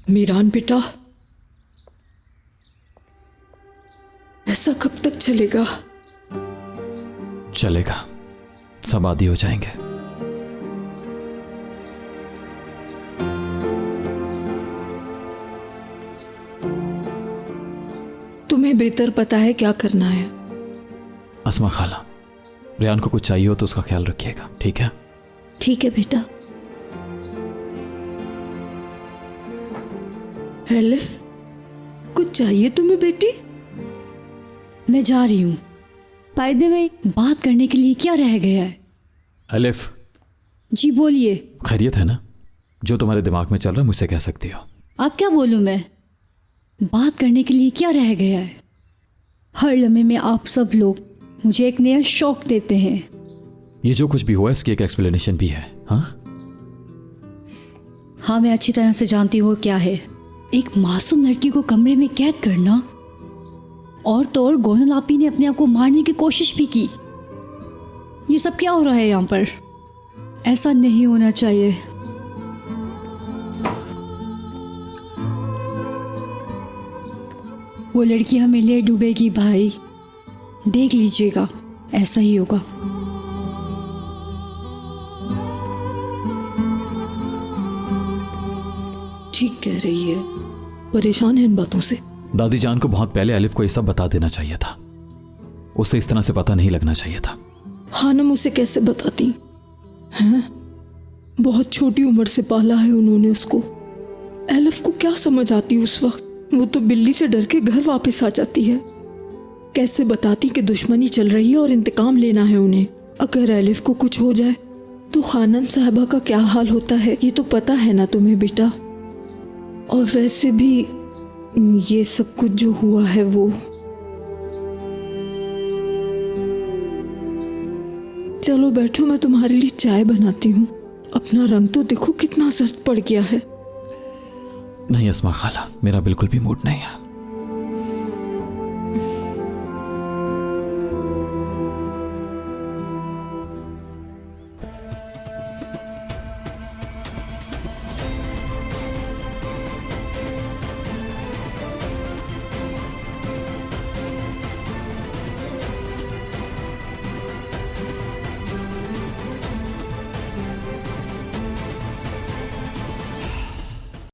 मीरान बेटा, ऐसा कब तक चलेगा? चलेगा, सब आदी हो जाएंगे। तुम्हें बेहतर पता है क्या करना है। अस्मा खाला, रेहान को कुछ चाहिए हो तो उसका ख्याल रखिएगा, ठीक है? ठीक है बेटा। एलिफ, कुछ चाहिए तुम्हें बेटी? मैं जा रही हूँ। बाय द वे, बात करने के लिए क्या रह गया है? अलिफ, जी बोलिए। खैरियत है ना? जो तुम्हारे दिमाग में चल रहा है मुझसे कह सकती हो। आप क्या बोलूँ मैं? बात करने के लिए क्या रह गया है? हर लम्हे में आप सब लोग मुझे एक नया शौक देते हैं। ये जो कुछ भी हुआ इसकी एक एक्सप्लेनेशन भी है। हाँ, मैं अच्छी तरह से जानती हूँ क्या है। एक मासूम लड़की को कमरे में कैद करना, और तो और गोनल आपी ने अपने आप को मारने की कोशिश भी की। ये सब क्या हो रहा है यहाँ पर? ऐसा नहीं होना चाहिए। वो लड़की हमें ले डूबेगी भाई, देख लीजिएगा, ऐसा ही होगा। ठीक कह रही है, परेशान है इन बातों से। दादी जान को बहुत पहले अलिफ को ये सब बता देना चाहिए था। उसे इस तरह से पता नहीं लगना चाहिए था। खानम उसे कैसे बताती हैं? बहुत छोटी उम्र से पाला है उन्होंने उसको। एलिफ को क्या समझ आती उस वक्त? वो तो बिल्ली से डर के घर वापस आ जाती है। कैसे बताती कि दुश्मनी चल रही है और इंतकाम लेना है उन्हें? अगर एलिफ को कुछ हो जाए तो खानम साहबा का क्या हाल होता है ये तो पता है ना तुम्हें बेटा। और वैसे भी ये सब कुछ जो हुआ है वो, चलो बैठो, मैं तुम्हारे लिए चाय बनाती हूँ। अपना रंग तो देखो कितना जर्द पड़ गया है। नहीं अस्मा खाला, मेरा बिल्कुल भी मूड नहीं है।